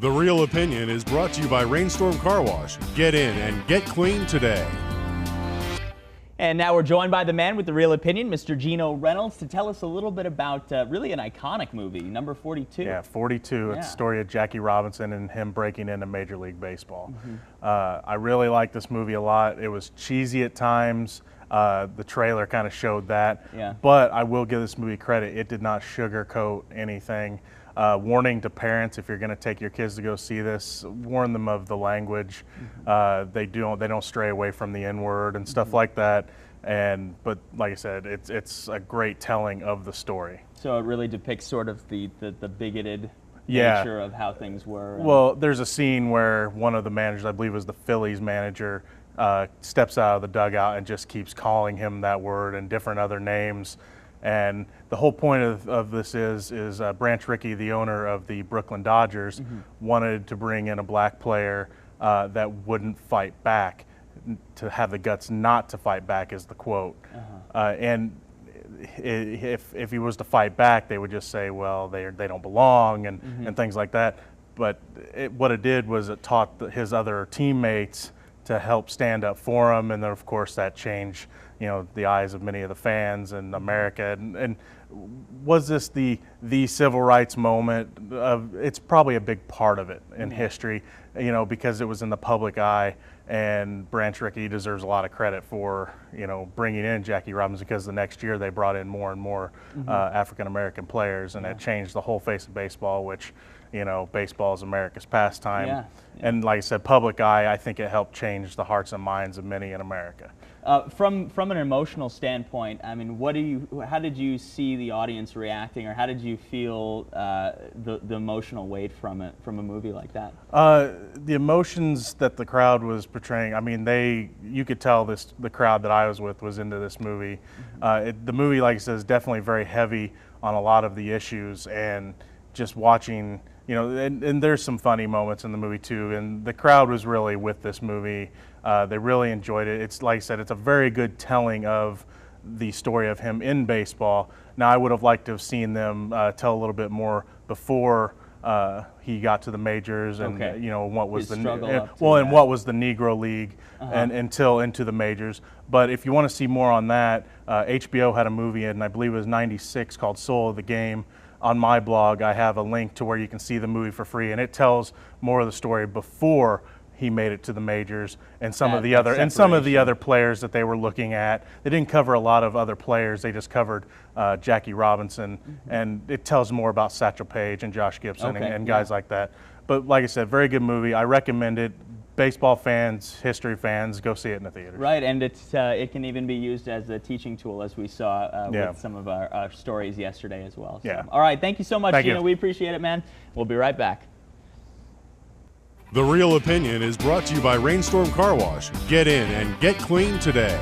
The Real Opinion is brought to you by Rainstorm Car Wash. Get in and get clean today. And now we're joined by the man with the real opinion, Mr. Geno Reynolds, to tell us a little bit about really an iconic movie, number 42. Yeah, 42. Yeah. It's the story of Jackie Robinson and him breaking into Major League Baseball. Mm-hmm. I really like this movie a lot. It was cheesy at times. The trailer kind of showed that. Yeah. But I will give this movie credit. It did not sugarcoat anything. Warning to parents: if you're going to take your kids to go see this, warn them of the language. Mm-hmm. They don't stray away from the N-word and stuff like that. But like I said, it's a great telling of the story. So it really depicts sort of the bigoted Yeah. nature of how things were. Well, there's a scene where one of the managers, I believe it was the Phillies manager, steps out of the dugout and just keeps calling him that word and different other names. And the whole point of this is Branch Rickey, the owner of the Brooklyn Dodgers, wanted to bring in a black player that wouldn't fight back, to have the guts not to fight back is the quote. And if he was to fight back, they would just say, well, they don't belong and things like that. But what it did was it taught his other teammates to help stand up for him, and then of course that changed, the eyes of many of the fans in America. And was this the civil rights moment? It's probably a big part of it in history, because it was in the public eye. And Branch Rickey deserves a lot of credit for, bringing in Jackie Robinson, because the next year they brought in more and more African American players, and it changed the whole face of baseball, which, baseball is America's pastime. Yeah. And like I said, public eye, I think it helped change the hearts and minds of many in America. From an emotional standpoint, I mean, how did you see the audience reacting, or how did you feel the emotional weight from a movie like that? The emotions that the crowd was portraying, I mean, you could tell the crowd that I was with was into this movie. The movie, like I said, is definitely very heavy on a lot of the issues, and just watching, and there's some funny moments in the movie too, and the crowd was really with this movie. They really enjoyed it. It's, like I said, it's a very good telling of the story of him in baseball. Now, I would have liked to have seen them tell a little bit more before he got to the majors, and what was what was the Negro League, and until into the majors. But if you want to see more on that, HBO had a movie, and I believe it was '96, called Soul of the Game. On my blog, I have a link to where you can see the movie for free, and it tells more of the story before he made it to the majors, and some of the other players that they were looking at. They didn't cover a lot of other players. They just covered Jackie Robinson, and it tells more about Satchel Paige and Josh Gibson and guys like that. But like I said, very good movie. I recommend it. Baseball fans, history fans, go see it in the theater. Right, and it can even be used as a teaching tool, as we saw with some of our stories yesterday as well. So, yeah. All right, thank you so much, Geno. You. We appreciate it, man. We'll be right back. The Real Opinion is brought to you by Rainstorm Car Wash. Get in and get clean today.